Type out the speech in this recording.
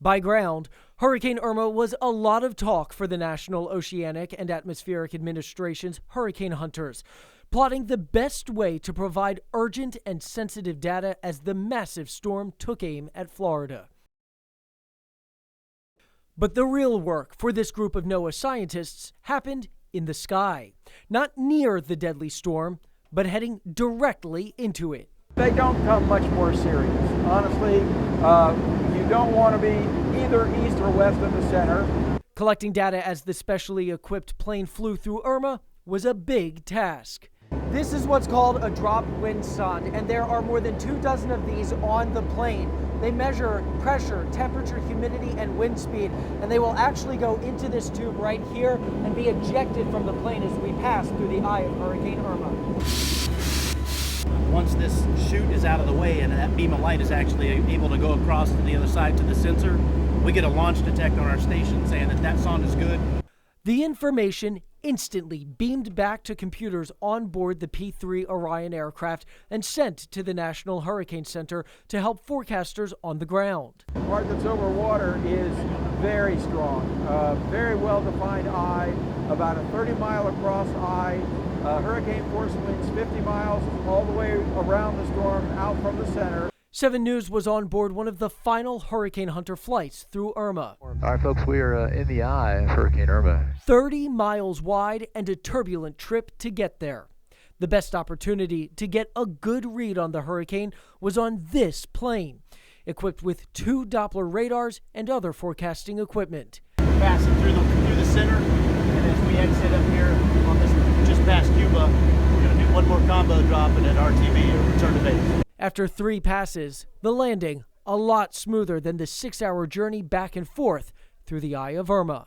By ground, Hurricane Irma was a lot of talk for the National Oceanic and Atmospheric Administration's hurricane hunters, plotting the best way to provide urgent and sensitive data as the massive storm took aim at Florida. But the real work for this group of NOAA scientists happened in the sky, not near the deadly storm, but heading directly into it. They don't come much more serious. Honestly, you don't want to be either east or west of the center. Collecting data as the specially equipped plane flew through Irma was a big task. This is what's called a drop wind sonde, and there are more than 24 of these on the plane. They measure pressure, temperature, humidity, and wind speed, and they will actually go into this tube right here and be ejected from the plane as we pass through the eye of Hurricane Irma. Once this chute is out of the way and that beam of light is actually able to go across to the other side to the sensor, we get a launch detect on our station saying that that sonde is good. The information instantly beamed back to computers on board the P-3 Orion aircraft and sent to the National Hurricane Center to help forecasters on the ground. The part that's over water is very strong, very well-defined eye, about a 30-mile across eye, hurricane force winds 50 miles all the way around the storm out from the center. 7 News was on board one of the final hurricane hunter flights through Irma. All right, folks, we are in the eye of Hurricane Irma. 30 miles wide and a turbulent trip to get there. The best opportunity to get a good read on the hurricane was on this plane, equipped with 2 Doppler radars and other forecasting equipment. We're passing through the center, and as we exit up here on this just past Cuba, we're going to do one more combo drop and at RTV or return to base. After 3 passes, the landing a lot smoother than the 6-hour journey back and forth through the eye of Irma.